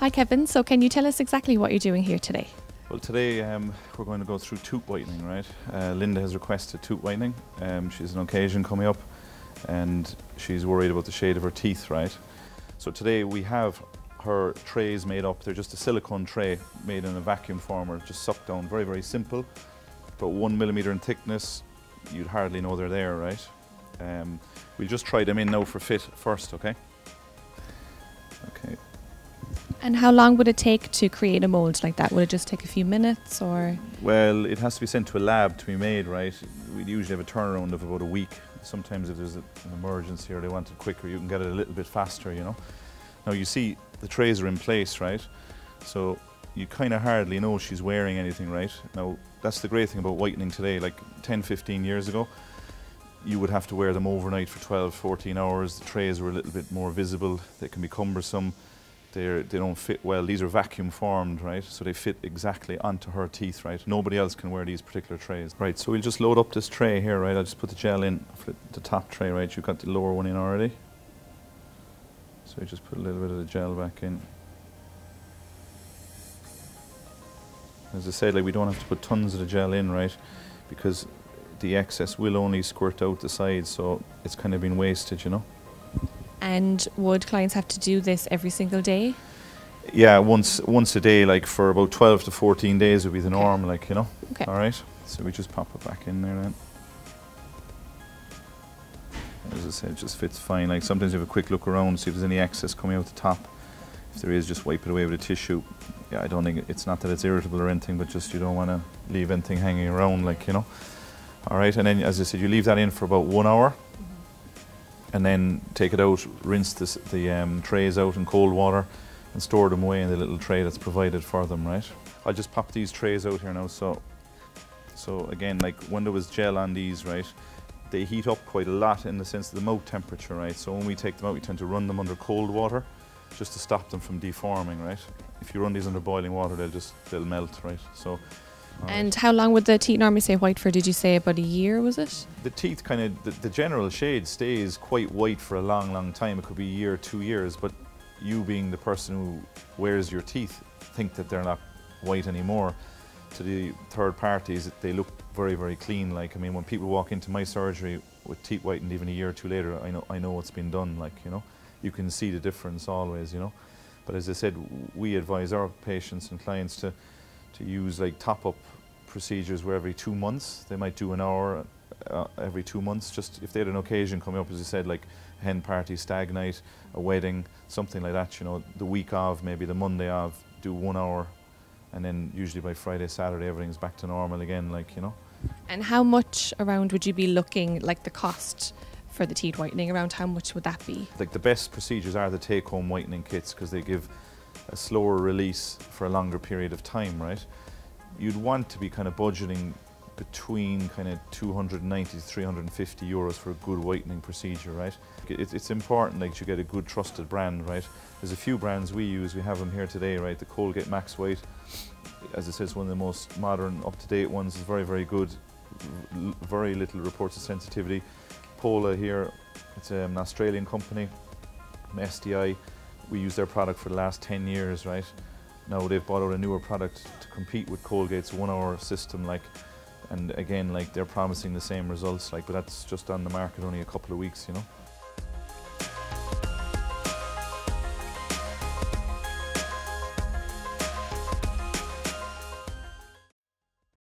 Hi Kevin, so can you tell us exactly what you're doing here today? Well, today we're going to go through tooth whitening, right? Linda has requested tooth whitening. She has an occasion coming up and she's worried about the shade of her teeth, right? So today we have her trays made up. They're just a silicone tray made in a vacuum former, just sucked down, very, very simple. About 1 millimeter in thickness. You'd hardly know they're there, right? We'll just try them in now for fit first, okay? Okay. And how long would it take to create a mould like that? Would it just take a few minutes or? Well, it has to be sent to a lab to be made, right? We usually have a turnaround of about a week. Sometimes if there's an emergency or they want it quicker, you can get it a little bit faster, you know. Now you see the trays are in place, right? So you kind of hardly know she's wearing anything, right? Now that's the great thing about whitening today. Like 10, 15 years ago, you would have to wear them overnight for 12, 14 hours. The trays were a little bit more visible. They can be cumbersome. They don't fit well. These are vacuum formed, right? So they fit exactly onto her teeth, right? Nobody else can wear these particular trays. Right, so we'll just load up this tray here, right? I'll just put the gel in for the top tray, right? You've got the lower one in already. So you just put a little bit of the gel back in. As I said, like, we don't have to put tons of the gel in, right? Because the excess will only squirt out the sides, so it's kind of been wasted, you know? And would clients have to do this every single day? Yeah, once a day, like for about 12 to 14 days would be the norm, like, you know. Okay. All right, so we just pop it back in there then. As I said, it just fits fine. Like sometimes you have a quick look around, see if there's any excess coming out the top. If there is, just wipe it away with a tissue. Yeah, I don't think, it's not that it's irritable or anything, but just you don't want to leave anything hanging around, like, you know. All right, and then as I said, you leave that in for about 1 hour. And then take it out, rinse the trays out in cold water and store them away in the little tray that's provided for them, right? I'll just pop these trays out here now. So again, like when there was gel on these, right, they heat up quite a lot in the sense of the mouth temperature, right? So when we take them out, we tend to run them under cold water just to stop them from deforming, right? If you run these under boiling water, they'll melt, right? So. And how long would the teeth normally stay white for? Did you say about a year, was it? The teeth kind of, the general shade stays quite white for a long, long time. It could be a year, 2 years, but you being the person who wears your teeth think that they're not white anymore. To the third parties, they look very, very clean. Like, I mean, when people walk into my surgery with teeth whitened even a year or two later, I know what's been done, like, you know. You can see the difference always, you know. But as I said, we advise our patients and clients to use like top-up procedures where every 2 months they might do an hour every 2 months, just if they had an occasion coming up, as I said, like a hen party, stag night, a wedding, something like that, you know, the week of, maybe the Monday of, do 1 hour, and then usually by Friday, Saturday everything's back to normal again, like, you know. And how much around would you be looking, like the cost for the teeth whitening, around how much would that be? Like the best procedures are the take-home whitening kits because they give a slower release for a longer period of time, right? You'd want to be kind of budgeting between kind of 290 to 350 euros for a good whitening procedure, right? It's important like you get a good trusted brand, right? There's a few brands we use, we have them here today, right? The Colgate Max White, as I said, is one of the most modern, up-to-date ones. It's very, very good, very little reports of sensitivity. Pola here, it's an Australian company, from SDI. We use their product for the last 10 years, right? Now they've brought out a newer product to compete with Colgate's 1 hour system, like, and again, like, they're promising the same results, like, but that's just on the market only a couple of weeks, you know.